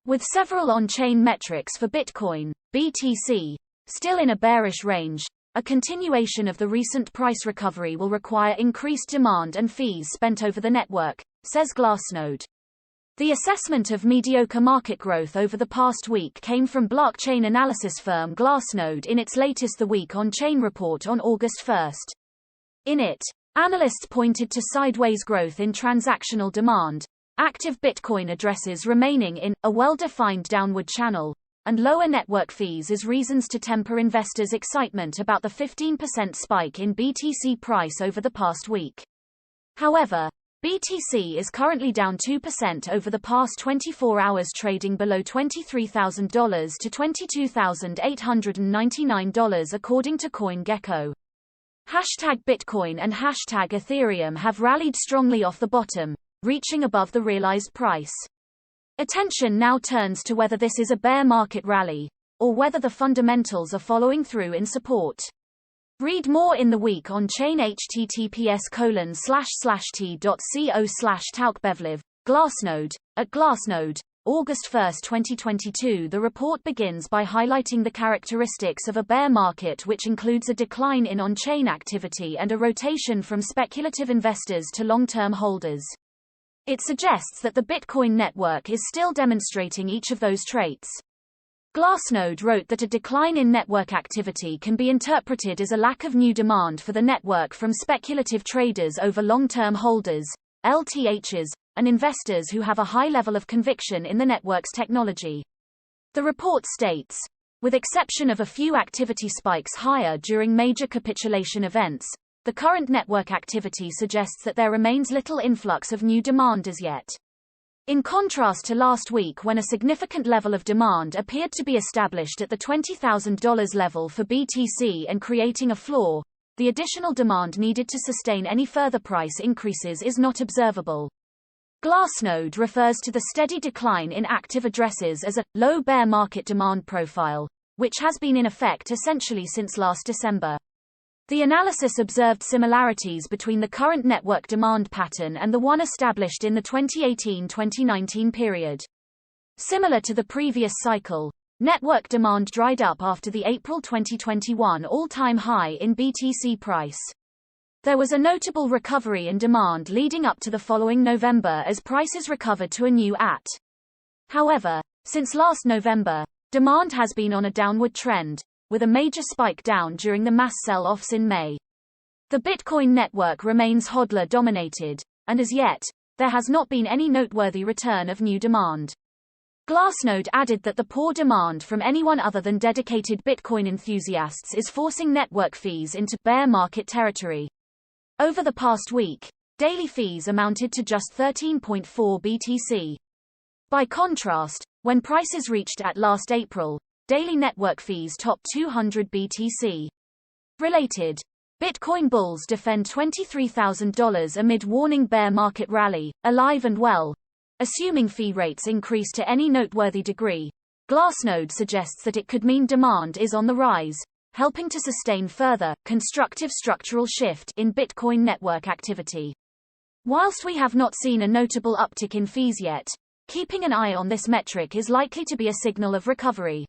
With several on-chain metrics for Bitcoin, BTC, still in a bearish range, a continuation of the recent price recovery will require increased demand and fees spent over the network, says Glassnode. The assessment of mediocre market growth over the past week came from blockchain analysis firm Glassnode in its latest The Week on-Chain report on August 1. In it, analysts pointed to sideways growth in transactional demand, active Bitcoin addresses remaining in a well-defined downward channel, and lower network fees as reasons to temper investors' excitement about the 15% spike in BTC price over the past week. However, BTC is currently down 2% over the past 24 hours, trading below $23,000 to $22,899 according to CoinGecko. #Bitcoin and #Ethereum have rallied strongly off the bottom, reaching above the realized price. Attention now turns to whether this is a bear market rally, or whether the fundamentals are following through in support. Read more in The Week on Chain https://t.co/talkbevliv. Glassnode. At Glassnode, August 1, 2022, the report begins by highlighting the characteristics of a bear market, which includes a decline in on-chain activity and a rotation from speculative investors to long-term holders. It suggests that the Bitcoin network is still demonstrating each of those traits. Glassnode wrote that a decline in network activity can be interpreted as a lack of new demand for the network from speculative traders over long-term holders, LTHs, and investors who have a high level of conviction in the network's technology. The report states, with exception of a few activity spikes higher during major capitulation events, the current network activity suggests that there remains little influx of new demand as yet. In contrast to last week, when a significant level of demand appeared to be established at the $20,000 level for BTC and creating a floor, the additional demand needed to sustain any further price increases is not observable. Glassnode refers to the steady decline in active addresses as a low bear market demand profile, which has been in effect essentially since last December. The analysis observed similarities between the current network demand pattern and the one established in the 2018-2019 period. Similar to the previous cycle, network demand dried up after the April 2021 all-time high in BTC price. There was a notable recovery in demand leading up to the following November as prices recovered to a new at. However, since last November, demand has been on a downward trend, with a major spike down during the mass sell-offs in May. The Bitcoin network remains hodler-dominated, and as yet, there has not been any noteworthy return of new demand. Glassnode added that the poor demand from anyone other than dedicated Bitcoin enthusiasts is forcing network fees into bear market territory. Over the past week, daily fees amounted to just 13.4 BTC. By contrast, when prices reached at last April, daily network fees topped 200 BTC. Related, Bitcoin bulls defend $23,000 amid warning bear market rally, alive and well. Assuming fee rates increase to any noteworthy degree, Glassnode suggests that it could mean demand is on the rise, helping to sustain further, constructive structural shift in Bitcoin network activity. Whilst we have not seen a notable uptick in fees yet, keeping an eye on this metric is likely to be a signal of recovery.